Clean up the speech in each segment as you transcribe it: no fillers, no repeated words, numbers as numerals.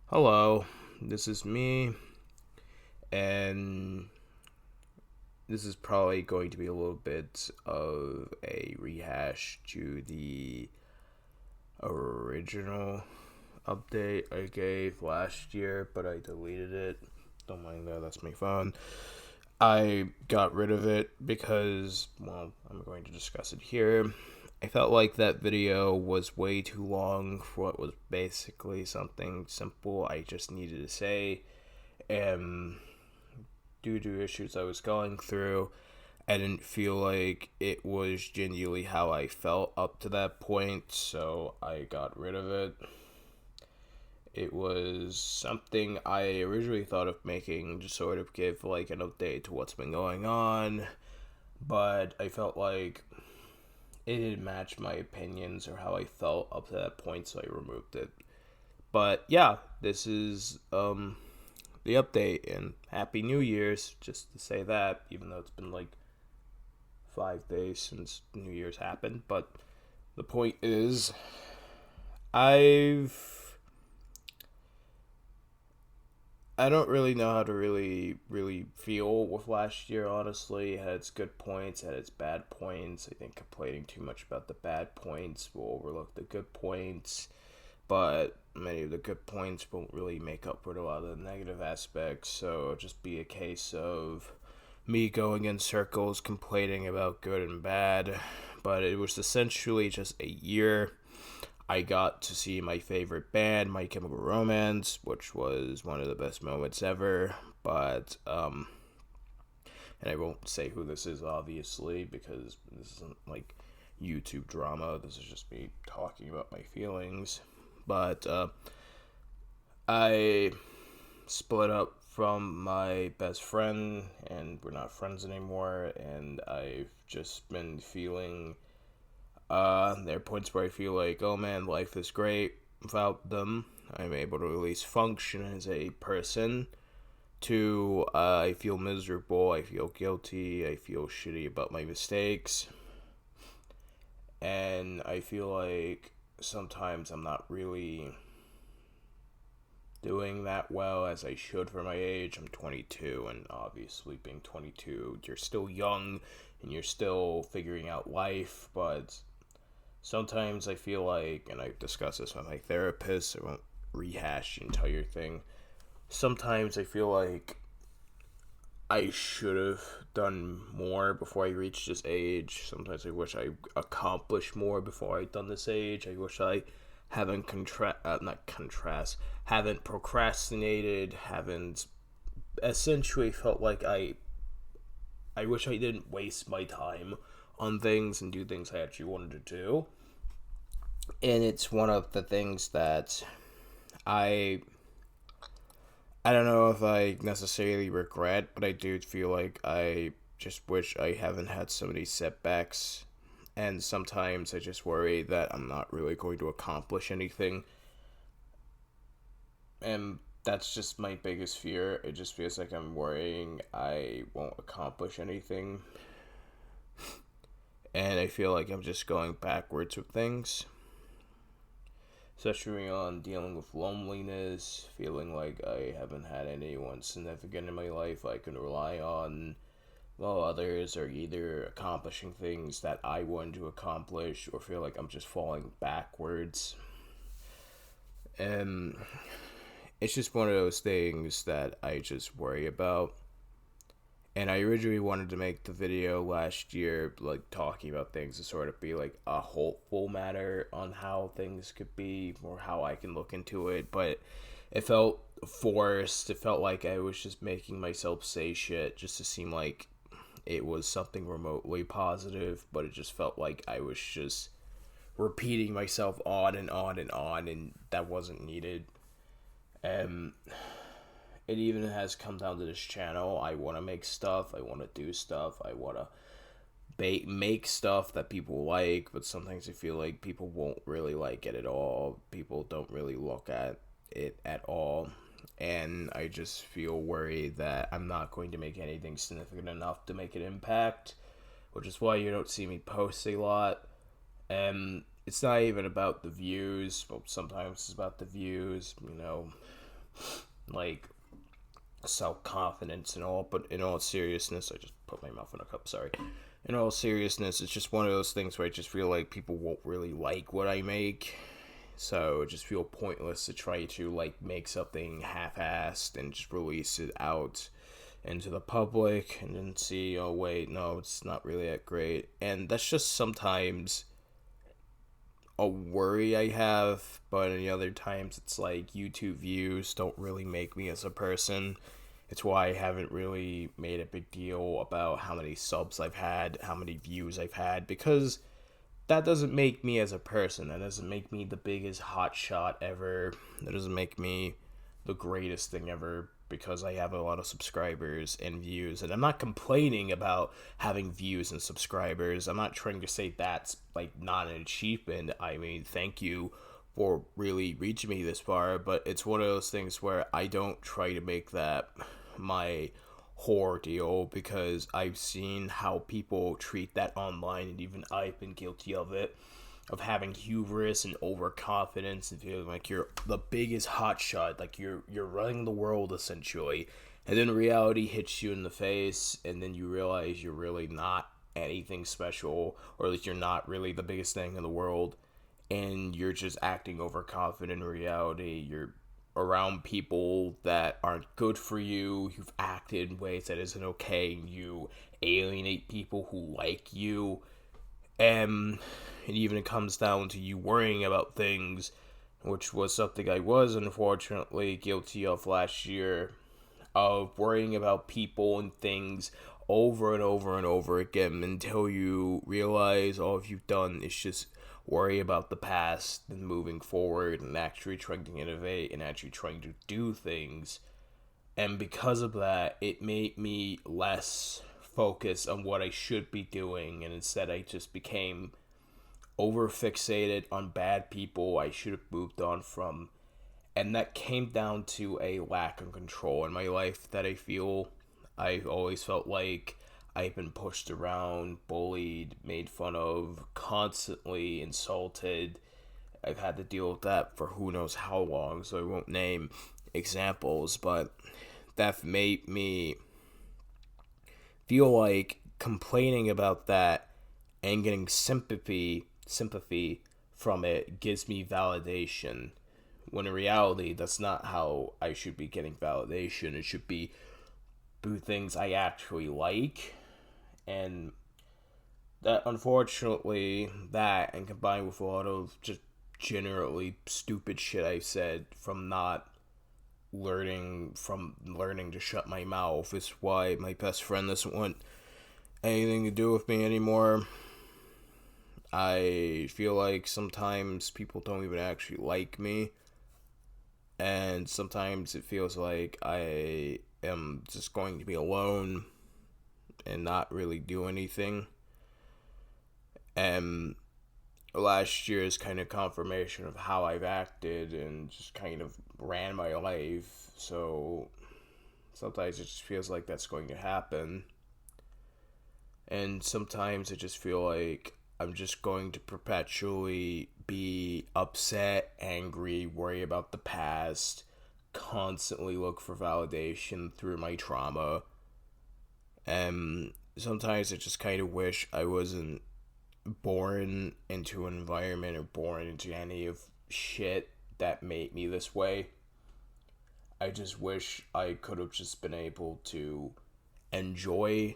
Hello, this is me, and this is probably going to be a little bit of a rehash to the original update I gave last year, but I deleted it. Don't mind that, that's my phone. I got rid of it because, well, I'm going to discuss it here. I felt like that video was way too long for what was basically something simple I just needed to say. And due to issues I was going through, I didn't feel like it was genuinely how I felt up to that point, so I got rid of it. It was something I originally thought of making to sort of give like an update to what's been going on, but I felt like it didn't match my opinions or how I felt up to that point, so I removed it. But yeah, this is the update, and Happy New Year's, just to say that, even though it's been like 5 days since New Year's happened. But the point is, I've I don't really know how to really feel with last year. Honestly, it had its good points, it had its bad points. I think complaining too much about the bad points will overlook the good points, but many of the good points won't really make up for a lot of the negative aspects. So it'll just be a case of me going in circles complaining about good and bad. But it was essentially just a year. I got to see my favorite band, My Chemical Romance, which was one of the best moments ever. And I won't say who this is, obviously, because this isn't like YouTube drama. This is just me talking about my feelings. But I split up from my best friend, and we're not friends anymore. And I've just been feeling there are points where I feel like, oh man, life is great without them. I'm able to at least function as a person. To I feel miserable, I feel guilty, I feel shitty about my mistakes, and I feel like sometimes I'm not really doing that well as I should for my age. I'm 22, and obviously, being 22, you're still young and you're still figuring out life, but sometimes I feel like, and I've discussed this with my therapist, I won't rehash the entire thing. Sometimes I feel like I should have done more before I reached this age. Sometimes I wish I accomplished more before I'd done this age. I wish I haven't not contrast, haven't procrastinated, haven't essentially felt like I wish I didn't waste my time on things and do things I actually wanted to do. And it's one of the things that I I don't know if I necessarily regret, but I do feel like I just wish I haven't had so many setbacks. And sometimes I just worry that I'm not really going to accomplish anything. And that's just my biggest fear. It just feels like I'm worrying I won't accomplish anything. And I feel like I'm just going backwards with things. Especially on dealing with loneliness, feeling like I haven't had anyone significant in my life I can rely on, while others are either accomplishing things that I wanted to accomplish or feel like I'm just falling backwards. And it's just one of those things that I just worry about. And I originally wanted to make the video last year, like talking about things to sort of be like a hopeful matter on how things could be or how I can look into it. But it felt forced. It felt like I was just making myself say shit just to seem like it was something remotely positive. But it just felt like I was just repeating myself on and on and on, and that wasn't needed. And it even has come down to this channel. I want to make stuff. I want to do stuff. I want to make stuff that people like, but sometimes I feel like people won't really like it at all. People don't really look at it at all. And I just feel worried that I'm not going to make anything significant enough to make an impact, which is why you don't see me post a lot. And it's not even about the views. Well, sometimes it's about the views, like self-confidence and all, but in all seriousness, I just put my mouth in a cup, sorry. In all seriousness, it's just one of those things where I just feel like people won't really like what I make, so it just feel pointless to try to like make something half-assed and just release it out into the public and then see, oh wait, no, it's not really that great. And that's just sometimes a worry I have, but in the other times it's like YouTube views don't really make me as a person. It's why I haven't really made a big deal about how many subs I've had, how many views I've had, because that doesn't make me as a person. That doesn't make me the biggest hotshot ever. That doesn't make me the greatest thing ever because I have a lot of subscribers and views. And I'm not complaining about having views and subscribers. I'm not trying to say that's like not an achievement. I mean, thank you for really reaching me this far, but it's one of those things where I don't try to make that my horror deal because I've seen how people treat that online, and even I've been guilty of it, of having hubris and overconfidence and feeling like you're the biggest hotshot, like you're running the world essentially, and then reality hits you in the face, and then you realize you're really not anything special, or that you're not really the biggest thing in the world, and you're just acting overconfident in reality. You're around people that aren't good for you, you've acted in ways that isn't okay, and you alienate people who like you, and it comes down to you worrying about things, which was something I was unfortunately guilty of last year, of worrying about people and things over and over and over again until you realize all you've done is just worry about the past and moving forward and actually trying to innovate and actually trying to do things. And because of that, it made me less focused on what I should be doing, and instead I just became over fixated on bad people I should have moved on from. And that came down to a lack of control in my life that I feel I've always felt like I've been pushed around, bullied, made fun of, constantly insulted. I've had to deal with that for who knows how long, so I won't name examples, but that made me feel like complaining about that and getting sympathy from it gives me validation, when in reality that's not how I should be getting validation. It should be through things I actually like. And that, unfortunately, that, and combined with a lot of just generally stupid shit I've said from learning to shut my mouth, is why my best friend doesn't want anything to do with me anymore. I feel like sometimes people don't even actually like me, and sometimes it feels like I am just going to be alone and not really do anything. And last year is kind of confirmation of how I've acted and just kind of ran my life. So sometimes it just feels like that's going to happen. And sometimes I just feel like I'm just going to perpetually be upset, angry, worry about the past, constantly look for validation through my trauma. And sometimes I just kind of wish I wasn't born into an environment or born into any of shit that made me this way. I just wish I could have just been able to enjoy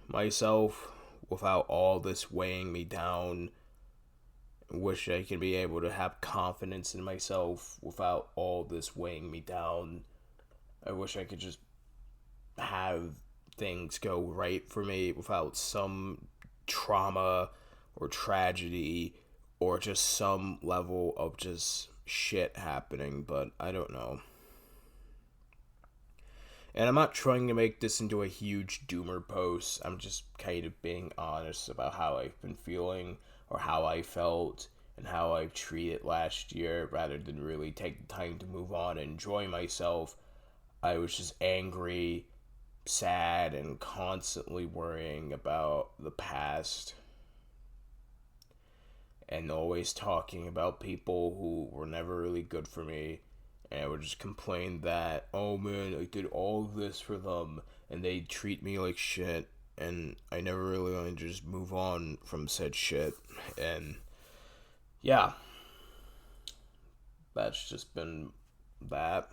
myself without all this weighing me down. I wish I could be able to have confidence in myself without all this weighing me down. I wish I could just have things go right for me without some trauma or tragedy or just some level of just shit happening, but I don't know. And I'm not trying to make this into a huge doomer post. I'm just kind of being honest about how I've been feeling or how I felt and how I've treated last year rather than really take the time to move on and enjoy myself. I was just angry, sad, and constantly worrying about the past and always talking about people who were never really good for me and I would just complain that, oh man, I did all this for them and they treat me like shit, and I never really wanted to just move on from said shit. And yeah, that's just been that.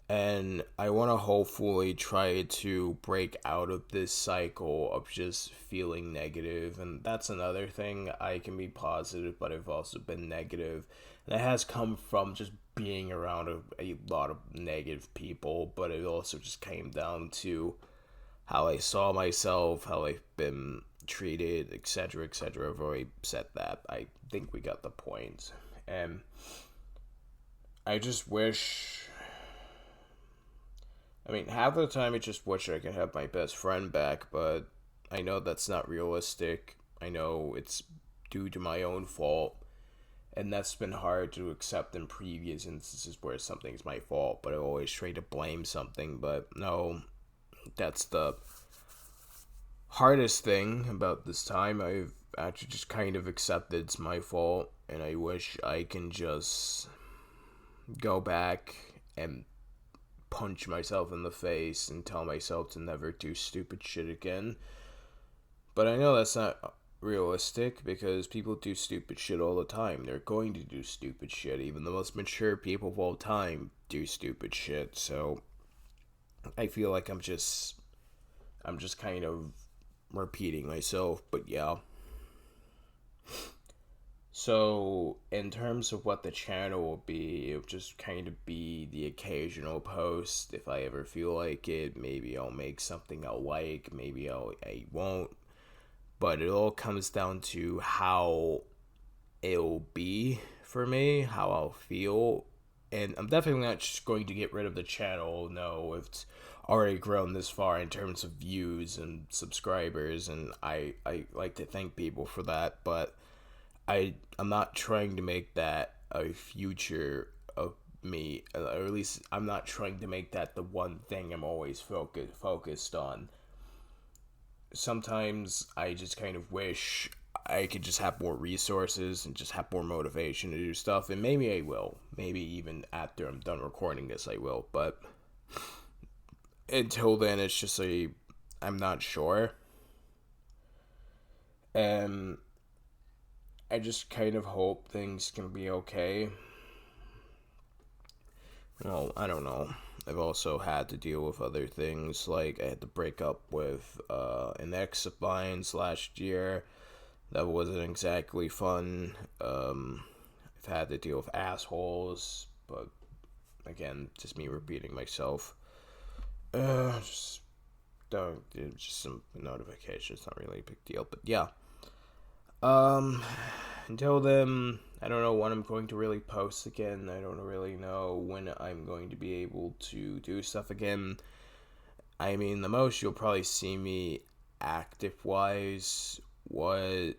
And I want to hopefully try to break out of this cycle of just feeling negative. And that's another thing. I can be positive, but I've also been negative. And it has come from just being around a lot of negative people, but it also just came down to how I saw myself, how I've been treated, etc., etc. I've already said that. I think we got the point. And I just wish. I mean, half the time I just wish I could have my best friend back, but I know that's not realistic. I know it's due to my own fault, and that's been hard to accept in previous instances where something's my fault, but I always try to blame something. But no, that's the hardest thing about this time. I've actually just kind of accepted it's my fault, and I wish I can just go back and punch myself in the face and tell myself to never do stupid shit again. But I know that's not realistic because people do stupid shit all the time. They're going to do stupid shit. Even the most mature people of all time do stupid shit. So I feel like I'm just kind of repeating myself, but yeah. So, in terms of what the channel will be, it'll just kind of be the occasional post. If I ever feel like it, maybe I'll make something I'll like, maybe I won't. But it all comes down to how it'll be for me, how I'll feel. And I'm definitely not just going to get rid of the channel. No, it's already grown this far in terms of views and subscribers, and I like to thank people for that, but I'm not trying to make that a future of me, or at least I'm not trying to make that the one thing I'm always focused on. Sometimes I just kind of wish I could just have more resources and just have more motivation to do stuff, and maybe I will. Maybe even after I'm done recording this, I will. But until then, it's just I'm not sure. And I just kind of hope things can be okay. Well, I don't know. I've also had to deal with other things, like I had to break up with an ex of mine last year. That wasn't exactly fun. I've had to deal with assholes, but again, just me repeating myself. Just don't. Just some notifications, not really a big deal, but yeah. Until then, I don't know when I'm going to really post again. I don't really know when I'm going to be able to do stuff again. I mean, the most you'll probably see me active-wise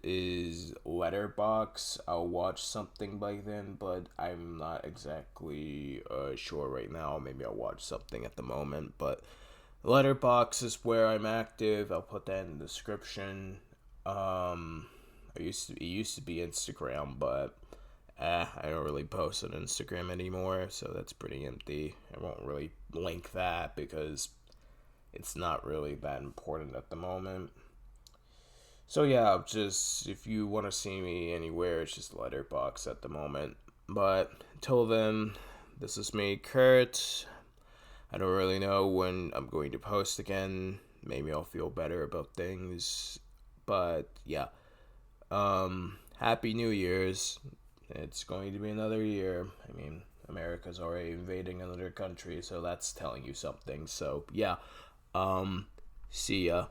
is Letterbox. I'll watch something by then, but I'm not exactly sure right now. Maybe I'll watch something at the moment, but Letterbox is where I'm active. I'll put that in the description. It used to be Instagram, but I don't really post on Instagram anymore, so that's pretty empty. I won't really link that because it's not really that important at the moment. So yeah, just if you want to see me anywhere, it's just Letterbox at the moment. But until then, this is me, Kurt. I don't really know when I'm going to post again. Maybe I'll feel better about things. But yeah. Happy New Year's. It's going to be another year. I mean, America's already invading another country, so that's telling you something. So, yeah. See ya.